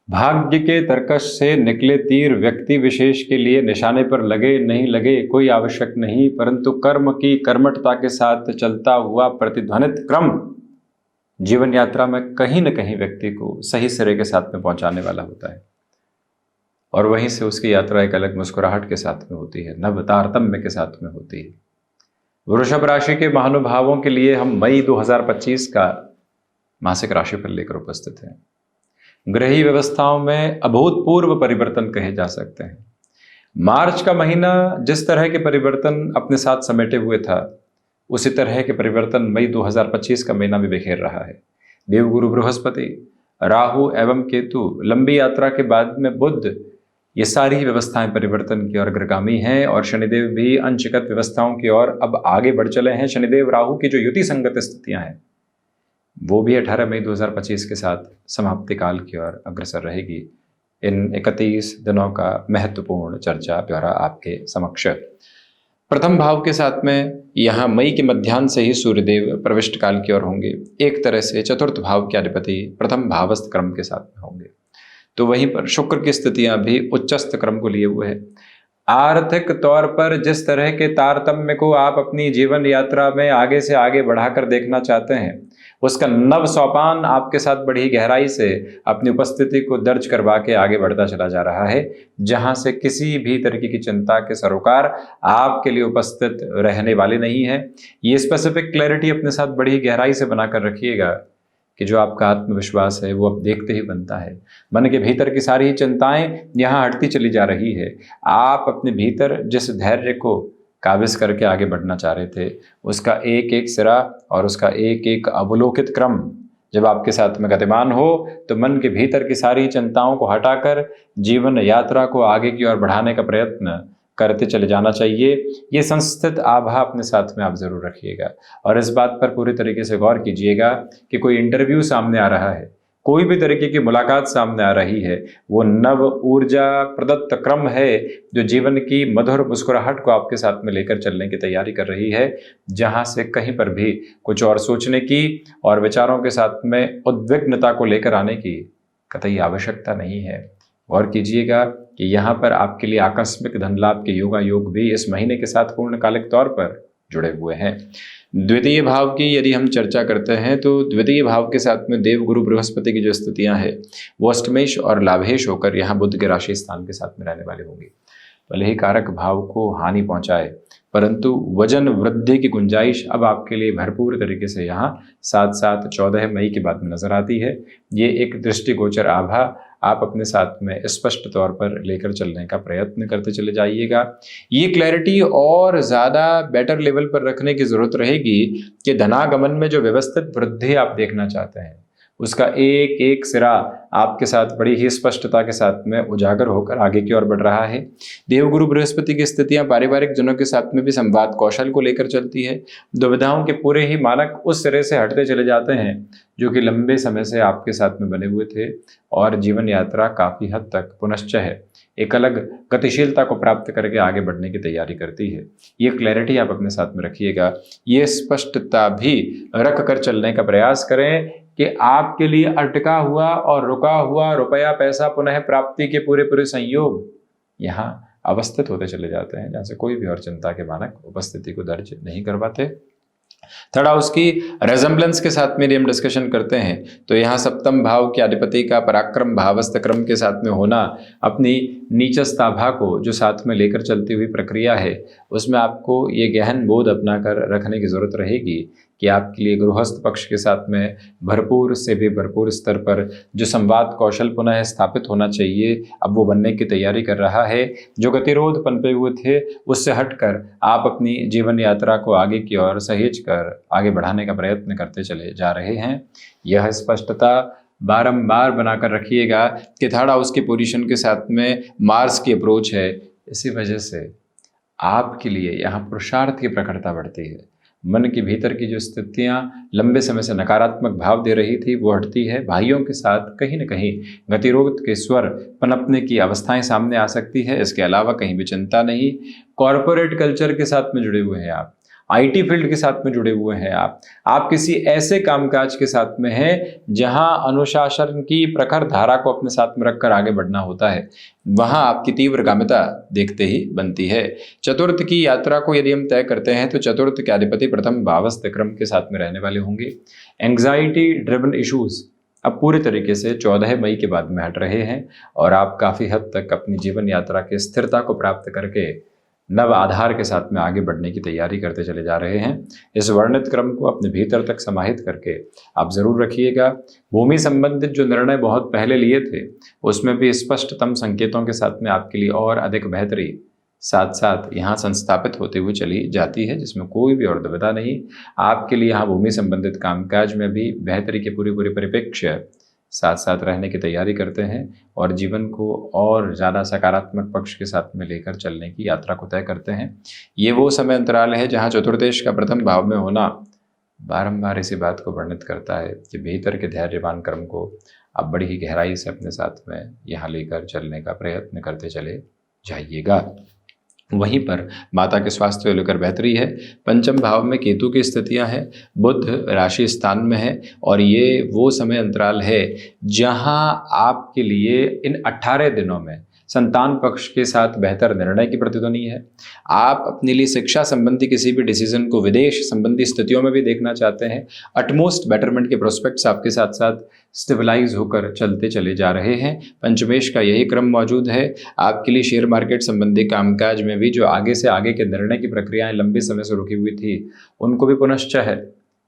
भाग्य के तरकश से निकले तीर व्यक्ति विशेष के लिए निशाने पर लगे नहीं लगे कोई आवश्यक नहीं, परंतु कर्म की कर्मठता के साथ चलता हुआ प्रतिध्वनित क्रम जीवन यात्रा में कहीं न कहीं व्यक्ति को सही सिरे के साथ में पहुंचाने वाला होता है और वहीं से उसकी यात्रा एक अलग मुस्कुराहट के साथ में होती है, नव तारतम्य के साथ में होती है। वृषभ राशि के महानुभावों के लिए हम मई 2025 का मासिक राशिफल लेकर उपस्थित हैं। ग्रही व्यवस्थाओं में अभूतपूर्व परिवर्तन कहे जा सकते हैं। मार्च का महीना जिस तरह के परिवर्तन अपने साथ समेटे हुए था, उसी तरह के परिवर्तन मई 2025 का महीना भी बिखेर रहा है। देवगुरु बृहस्पति, राहु एवं केतु, लंबी यात्रा के बाद में बुध, ये सारी व्यवस्थाएं परिवर्तन की ओर अग्रगामी हैं और शनिदेव भी अंशगत व्यवस्थाओं की ओर अब आगे बढ़ चले हैं। शनिदेव राहु की जो युति संगत स्थितियां हैं वो भी 18 मई 2025 के साथ समाप्ति काल की ओर अग्रसर रहेगी। इन 31 दिनों का महत्वपूर्ण चर्चा ब्यौरा आपके समक्ष। प्रथम भाव के साथ में यहाँ मई के मध्याह्न से ही सूर्यदेव प्रविष्ट काल की ओर होंगे। एक तरह से चतुर्थ भाव के अधिपति प्रथम भावस्थ क्रम के साथ में होंगे, तो वहीं पर शुक्र की स्थितियां भी उच्चस्थ क्रम को लिए हुए है। आर्थिक तौर पर जिस तरह के तारतम्य को आप अपनी जीवन यात्रा में आगे से आगे बढ़ाकर देखना चाहते हैं, उसका नव सोपान आपके साथ बड़ी गहराई से अपनी उपस्थिति को दर्ज करवा के आगे बढ़ता चला जा रहा है, जहां से किसी भी तरीके की चिंता के सरोकार आपके लिए उपस्थित रहने वाले नहीं है। ये स्पेसिफिक क्लैरिटी अपने साथ बड़ी गहराई से बनाकर रखिएगा कि जो आपका आत्मविश्वास है वो अब देखते ही बनता है। मन के भीतर की सारी चिंताएं यहाँ हटती चली जा रही है। आप अपने भीतर जिस धैर्य को काबिज करके आगे बढ़ना चाह रहे थे, उसका एक एक सिरा और उसका एक एक अवलोकित क्रम जब आपके साथ में गतिमान हो, तो मन के भीतर की सारी चिंताओं को हटाकर जीवन यात्रा को आगे की ओर बढ़ाने का प्रयत्न करते चले जाना चाहिए। ये संस्थित आभा अपने साथ में आप जरूर रखिएगा और इस बात पर पूरी तरीके से गौर कीजिएगा कि कोई इंटरव्यू सामने आ रहा है, कोई भी तरीके की मुलाकात सामने आ रही है, वो नव ऊर्जा प्रदत्त क्रम है जो जीवन की मधुर मुस्कुराहट को आपके साथ में लेकर चलने की तैयारी कर रही है, जहां से कहीं पर भी कुछ और सोचने की और विचारों के साथ में उद्विग्नता को लेकर आने की कतई आवश्यकता नहीं है। गौर कीजिएगा कि यहाँ पर आपके लिए आकस्मिक धन लाभ के योगा योग भी इस महीने के साथ पूर्णकालिक तौर पर जुड़े हुए हैं। द्वितीय भाव की यदि हम चर्चा करते हैं तो द्वितीय भाव के साथ में देव गुरु बृहस्पति की जो स्थितियां हैं वो अष्टमेश और लाभेश होकर यहाँ बुध के राशि स्थान के साथ में रहने वाली होंगी। भले ही कारक भाव को हानि पहुंचाए, परंतु वजन वृद्धि की गुंजाइश अब आपके लिए भरपूर तरीके से यहाँ 7-7 14 मई के बाद में नजर आती है। ये एक दृष्टिगोचर आभा आप अपने साथ में स्पष्ट तौर पर लेकर चलने का प्रयत्न करते चले जाइएगा। ये क्लैरिटी और ज़्यादा बेटर लेवल पर रखने की ज़रूरत रहेगी कि धनागमन में जो व्यवस्थित वृद्धि आप देखना चाहते हैं, उसका एक एक सिरा आपके साथ बड़ी ही स्पष्टता के साथ में उजागर होकर आगे की ओर बढ़ रहा है। देवगुरु बृहस्पति की स्थितियां पारिवारिक जनों के साथ में भी संवाद कौशल को लेकर चलती है। दुविधाओं के पूरे ही मानक उस सिरे से हटते चले जाते हैं जो कि लंबे समय से आपके साथ में बने हुए थे और जीवन यात्रा काफ़ी हद तक पुनश्च है एक अलग गतिशीलता को प्राप्त करके आगे बढ़ने की तैयारी करती है। ये क्लैरिटी आप अपने साथ में रखिएगा। ये स्पष्टता भी रख कर चलने का प्रयास करें कि आपके लिए अटका हुआ और रुका हुआ रुपया पैसा पुनः प्राप्ति के पूरे पूरे संयोग यहाँ अवस्थित होते चले जाते हैं, जहाँ से कोई भी और चिंता के मानक उपस्थिति को दर्ज नहीं करवाते। थोड़ा उसकी रेजम्बलेंस के साथ में यदि हम डिस्कशन करते हैं तो यहाँ सप्तम भाव के अधिपति का पराक्रम भावस्थ क्रम के साथ में होना अपनी नीचस्थ आभा को जो साथ में लेकर चलती हुई प्रक्रिया है, उसमें आपको ये गहन बोध अपना कर रखने की जरूरत रहेगी कि आपके लिए गृहस्थ पक्ष के साथ में भरपूर से भी भरपूर स्तर पर जो संवाद कौशल पुनः स्थापित होना चाहिए, अब वो बनने की तैयारी कर रहा है। जो गतिरोध पनपे हुए थे उससे हटकर आप अपनी जीवन यात्रा को आगे की ओर सहेज कर आगे बढ़ाने का प्रयत्न करते चले जा रहे हैं। यह स्पष्टता बारंबार बनाकर रखिएगा कि थर्ड हाउस की पोजीशन के साथ में मार्स की अप्रोच है, इसी वजह से आपके लिए यहाँ पुरुषार्थ की प्रखरता बढ़ती है। मन के भीतर की जो स्थितियां लंबे समय से नकारात्मक भाव दे रही थी वो हटती है। भाइयों के साथ कहीं न कहीं गतिरोध के स्वर पनपने की अवस्थाएं सामने आ सकती है। इसके अलावा कहीं भी चिंता नहीं। कॉरपोरेट कल्चर के साथ में जुड़े हुए हैं आप, आईटी फील्ड के साथ में जुड़े हुए हैं आप किसी ऐसे कामकाज के साथ में हैं जहां अनुशासन की प्रखर धारा को अपने साथ में रखकर आगे बढ़ना होता है, वहां आपकी तीव्रगामिता देखते ही बनती है। चतुर्थ की यात्रा को यदि हम तय करते हैं तो चतुर्थ के अधिपति प्रथम भावस्थ क्रम के साथ में रहने वाले होंगे। एंग्जाइटी ड्रिवन इश्यूज अब पूरे तरीके से 14 मई के बाद में हट रहे हैं और आप काफ़ी हद तक अपनी जीवन यात्रा की स्थिरता को प्राप्त करके नव आधार के साथ में आगे बढ़ने की तैयारी करते चले जा रहे हैं। इस वर्णित क्रम को अपने भीतर तक समाहित करके आप ज़रूर रखिएगा। भूमि संबंधित जो निर्णय बहुत पहले लिए थे उसमें भी स्पष्टतम संकेतों के साथ में आपके लिए और अधिक बेहतरी साथ साथ यहाँ संस्थापित होते हुए चली जाती है, जिसमें कोई भी और दुविधा नहीं। आपके लिए यहाँ भूमि संबंधित कामकाज में भी बेहतरी के पूरी परिप्रेक्ष्य साथ साथ रहने की तैयारी करते हैं और जीवन को और ज़्यादा सकारात्मक पक्ष के साथ में लेकर चलने की यात्रा को तय करते हैं। ये वो समय अंतराल है जहाँ चतुर्देश का प्रथम भाव में होना बारंबार इसी बात को वर्णित करता है कि भीतर के धैर्यवान क्रम को आप बड़ी ही गहराई से अपने साथ में यहाँ लेकर चलने का प्रयत्न करते चले जाइएगा। वहीं पर माता के स्वास्थ्य को लेकर बेहतरी है। पंचम भाव में केतु की स्थितियां हैं, बुध राशि स्थान में है और ये वो समय अंतराल है जहां आपके लिए इन 18 दिनों में संतान पक्ष के साथ बेहतर निर्णय की प्रतिध्वनि है। आप अपने लिए शिक्षा संबंधी किसी भी डिसीजन को विदेश संबंधी स्थितियों में भी देखना चाहते हैं। अटमोस्ट बेटरमेंट के प्रोस्पेक्ट्स आपके साथ साथ स्टेबलाइज होकर चलते चले जा रहे हैं। पंचमेश का यही क्रम मौजूद है। आपके लिए शेयर मार्केट संबंधी कामकाज में भी जो आगे से आगे के निर्णय की प्रक्रियाएं लंबे समय से रुकी हुई थी उनको भी पुनश्च है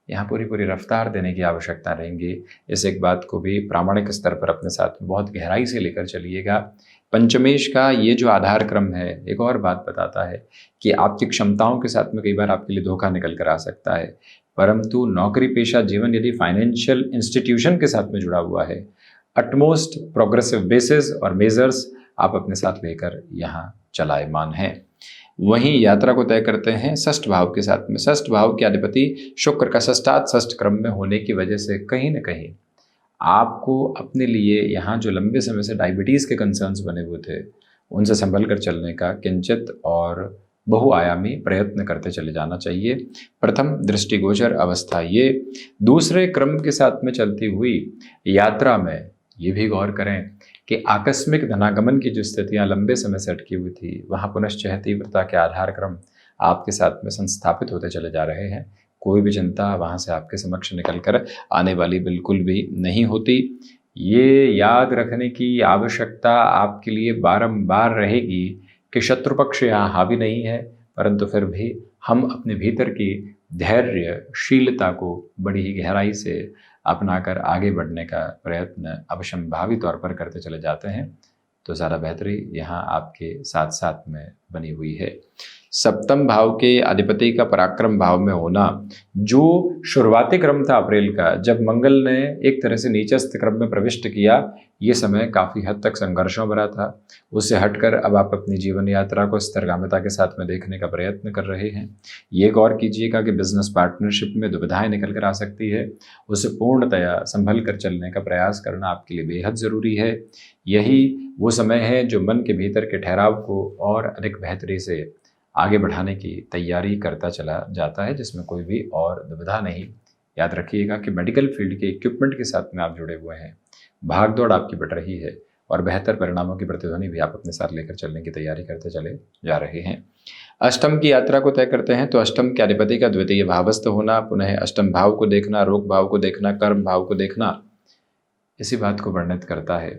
यहाँ पूरी रफ्तार देने की आवश्यकता रहेंगी। इस एक बात को भी प्रामाणिक स्तर पर अपने साथ बहुत गहराई से लेकर चलिएगा। पंचमेश का ये जो आधार क्रम है एक और बात बताता है कि आपकी क्षमताओं के साथ में कई बार आपके लिए धोखा निकल कर आ सकता है, परंतु नौकरी पेशा जीवन यदि फाइनेंशियल इंस्टीट्यूशन के साथ में जुड़ा हुआ है, अटमोस्ट प्रोग्रेसिव बेसिस और मेजर्स आप अपने साथ लेकर यहाँ चलायमान हैं। वहीं यात्रा को तय करते हैं षष्ठ भाव के साथ में। षष्ठ भाव के अधिपति शुक्र का षष्ठ क्रम में होने की वजह से कहीं न कहीं आपको अपने लिए यहाँ जो लंबे समय से डायबिटीज़ के कंसर्न्स बने हुए थे उनसे संभल कर चलने का किंचित और बहुआयामी प्रयत्न करते चले जाना चाहिए। प्रथम दृष्टिगोचर अवस्था ये दूसरे क्रम के साथ में चलती हुई यात्रा में ये भी गौर करें कि आकस्मिक धनागमन की जो स्थितियां लंबे समय से अटकी हुई थी वहाँ पुनश्च तीव्रता के आधार क्रम आपके साथ में संस्थापित होते चले जा रहे हैं। कोई भी चिंता वहाँ से आपके समक्ष निकल कर आने वाली बिल्कुल भी नहीं होती। ये याद रखने की आवश्यकता आपके लिए बारंबार रहेगी कि शत्रु पक्ष यहाँ हावी नहीं है, परंतु फिर भी हम अपने भीतर की धैर्यशीलता को बड़ी ही गहराई से अपनाकर आगे बढ़ने का प्रयत्न अवश्यंभावी तौर पर करते चले जाते हैं तो ज़्यादा बेहतरी यहाँ आपके साथ साथ में बनी हुई है। सप्तम भाव के अधिपति का पराक्रम भाव में होना, जो शुरुआती क्रम था अप्रैल का जब मंगल ने एक तरह से नीचस्थ क्रम में प्रविष्ट किया, ये समय काफ़ी हद तक संघर्षों भरा था। उससे हटकर अब आप अपनी जीवन यात्रा को स्थिरगामिता के साथ में देखने का प्रयत्न कर रहे हैं। ये गौर कीजिएगा कि बिजनेस पार्टनरशिप में दुविधाएं निकल कर आ सकती है, उसे पूर्णतया संभल कर चलने का प्रयास करना आपके लिए बेहद ज़रूरी है। यही वो समय है जो मन के भीतर के ठहराव को और अधिक बेहतरी से आगे बढ़ाने की तैयारी करता चला जाता है, जिसमें कोई भी और दुविधा नहीं। याद रखिएगा कि मेडिकल फील्ड के इक्विपमेंट के साथ में आप जुड़े हुए हैं, भाग दौड़ आपकी बढ़ रही है और बेहतर परिणामों की प्रतिध्वनि भी आप अपने साथ लेकर चलने की तैयारी करते चले जा रहे हैं। अष्टम की यात्रा को तय करते हैं तो अष्टम के अधिपति का द्वितीय भावस्थ होना, पुनः अष्टम भाव को देखना, रोग भाव को देखना, कर्म भाव को देखना, इसी बात को वर्णित करता है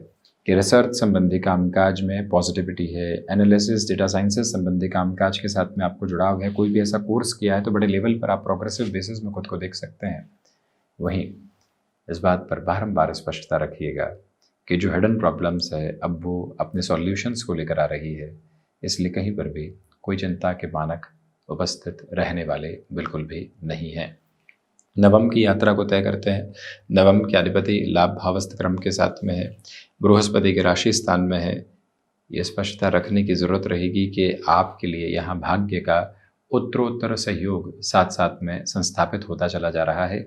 कि रिसर्च संबंधी कामकाज में पॉजिटिविटी है। एनालिसिस, डेटा साइंसेस संबंधी कामकाज के साथ में आपको जुड़ाव है। कोई भी ऐसा कोर्स किया है तो बड़े लेवल पर आप प्रोग्रेसिव बेसिस में खुद को देख सकते हैं। वहीं इस बात पर बारंबार स्पष्टता रखिएगा कि जो हिडन प्रॉब्लम्स है अब वो अपने सॉल्यूशंस को लेकर आ रही है, इसलिए कहीं पर भी कोई चिंता के मानक उपस्थित रहने वाले बिल्कुल भी नहीं हैं। नवम की यात्रा को तय करते हैं। नवम के अधिपति लाभ भावस्थ क्रम के साथ में है, बृहस्पति के राशि स्थान में है। ये स्पष्टता रखने की ज़रूरत रहेगी कि आपके लिए यहाँ भाग्य का उत्तरोत्तर सहयोग साथ साथ में संस्थापित होता चला जा रहा है।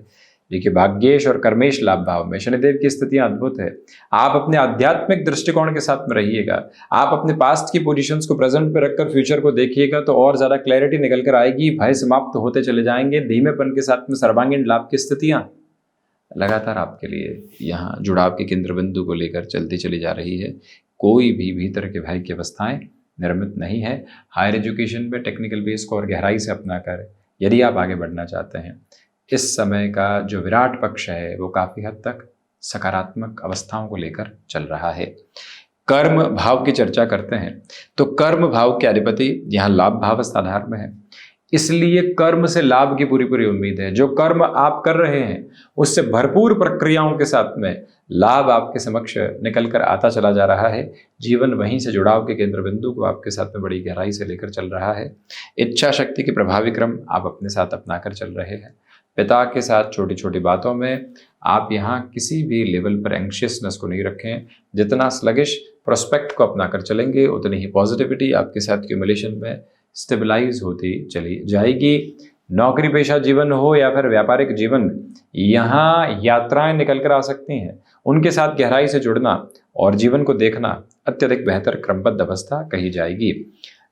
देखिए, भाग्येश और कर्मेश लाभ भाव में शनिदेव की स्थितियां अद्भुत है। आप अपने आध्यात्मिक दृष्टिकोण के साथ में रहिएगा, आप अपने पास्ट की पोजीशंस को प्रेजेंट पे रखकर फ्यूचर को देखिएगा तो और ज्यादा क्लैरिटी निकल कर आएगी। भय समाप्त होते चले जाएंगे। धीमेपन के साथ में सर्वांगीण लाभ की स्थितियां लगातार आपके लिए यहाँ जुड़ाव के केंद्र बिंदु को लेकर चलती चली जा रही है। कोई भी भीतर के भय की अवस्थाएं निर्मित नहीं है। हायर एजुकेशन में टेक्निकल बेस को और गहराई से अपना कर यदि आप आगे बढ़ना चाहते हैं, इस समय का जो विराट पक्ष है वो काफी हद तक सकारात्मक अवस्थाओं को लेकर चल रहा है। कर्म भाव की चर्चा करते हैं तो कर्म भाव के अधिपति यहाँ लाभ भावस्थ आधार में है, इसलिए कर्म से लाभ की पूरी पूरी उम्मीद है। जो कर्म आप कर रहे हैं उससे भरपूर प्रक्रियाओं के साथ में लाभ आपके समक्ष निकल कर आता चला जा रहा है। जीवन वहीं से जुड़ाव के केंद्र बिंदु को आपके साथ में बड़ी गहराई से लेकर चल रहा है। इच्छा शक्ति के प्रभावी क्रम आप अपने साथ अपनाकर चल रहे हैं। पिता के साथ छोटी छोटी बातों में आप यहाँ किसी भी लेवल पर एंग्शियसनेस को नहीं रखें। जितना स्लगिश प्रोस्पेक्ट को अपनाकर चलेंगे उतनी ही पॉजिटिविटी आपके साथ क्यूमुलेशन में स्टेबलाइज होती चली जाएगी। नौकरी पेशा जीवन हो या फिर व्यापारिक जीवन, यहाँ यात्राएं निकल कर आ सकती हैं। उनके साथ गहराई से जुड़ना और जीवन को देखना अत्यधिक बेहतर क्रमबद्ध अवस्था कही जाएगी।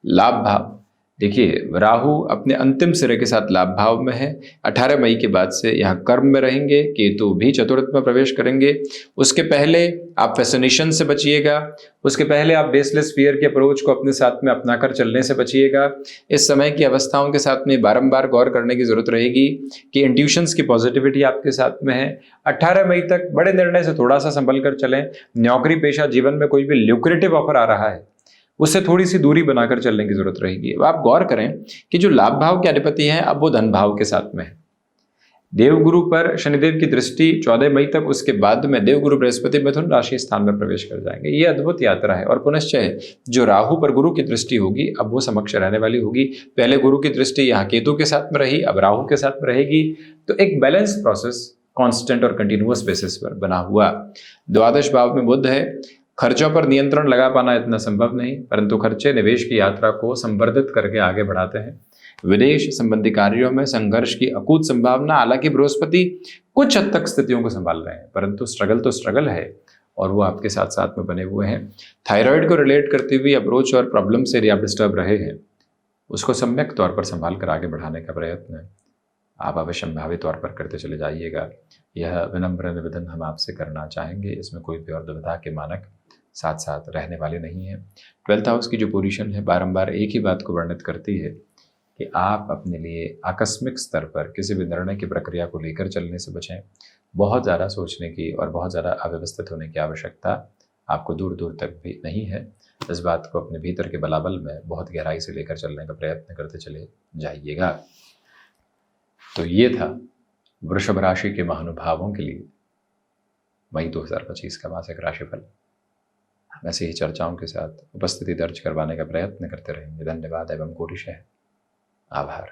लाभ भाव, देखिए राहु अपने अंतिम सिरे के साथ लाभ भाव में है। 18 मई के बाद से यहाँ कर्म में रहेंगे। केतु भी चतुर्थ में प्रवेश करेंगे। उसके पहले आप फैसिनेशन से बचिएगा। उसके पहले आप बेसलेस फियर के अप्रोच को अपने साथ में अपनाकर चलने से बचिएगा। इस समय की अवस्थाओं के साथ में बारंबार गौर करने की जरूरत रहेगी कि इंट्यूशंस की पॉजिटिविटी आपके साथ में है। 18 मई तक बड़े निर्णय से थोड़ा सा संभल कर चलें। नौकरी पेशा जीवन में कोई भी ल्यूक्रेटिव ऑफर आ रहा है उससे थोड़ी सी दूरी बनाकर चलने की जरूरत रहेगी। अब आप गौर करें कि जो लाभ भाव के अधिपति हैं अब वो धन भाव के साथ में है। देवगुरु पर शनिदेव की दृष्टि 14 मई तक, उसके बाद में देवगुरु बृहस्पति मिथुन राशि स्थान में प्रवेश कर जाएंगे। ये अद्भुत यात्रा है। और पुनश्चय जो राहु पर गुरु की दृष्टि होगी अब वो समक्ष रहने वाली होगी। पहले गुरु की दृष्टि यहाँ केतु के साथ में रही, अब राहु के साथ में रहेगी। तो एक बैलेंस प्रोसेस कांस्टेंट और कंटिन्यूअस बेसिस पर बना हुआ। द्वादश भाव में बुध है। खर्चों पर नियंत्रण लगा पाना इतना संभव नहीं, परंतु खर्चे निवेश की यात्रा को संवर्धित करके आगे बढ़ाते हैं। विदेश संबंधी कार्यों में संघर्ष की अकूत संभावना। हालांकि बृहस्पति कुछ हद तक स्थितियों को संभाल रहे हैं, परंतु स्ट्रगल तो स्ट्रगल है और वो आपके साथ साथ में बने हुए हैं। थायराइड को रिलेट करती हुई अप्रोच और प्रॉब्लम से यदि आप डिस्टर्ब रहे हैं उसको सम्यक तौर पर संभाल कर आगे बढ़ाने का प्रयत्न आप अवश्य संभावित तौर पर करते चले जाइएगा। यह विनम्र निवेदन हम आपसे करना चाहेंगे। इसमें कोई भी और दुविधा के मानक साथ साथ रहने वाले नहीं है। 12th हाउस की जो पोजीशन है बारंबार एक ही बात को वर्णित करती है कि आप अपने लिए आकस्मिक स्तर पर किसी भी निर्णय की प्रक्रिया को लेकर चलने से बचें। बहुत ज़्यादा सोचने की और बहुत ज़्यादा अव्यवस्थित होने की आवश्यकता आपको दूर दूर तक भी नहीं है। इस बात को अपने भीतर के बलाबल में बहुत गहराई से लेकर चलने का प्रयत्न करते चले जाइएगा। तो ये था वृषभ राशि के महानुभावों के लिए मई 2025 का मासिक राशिफल। ऐसे ही चर्चाओं के साथ उपस्थिति दर्ज करवाने का प्रयत्न करते रहेंगे। धन्यवाद एवं कोटिशः आभार।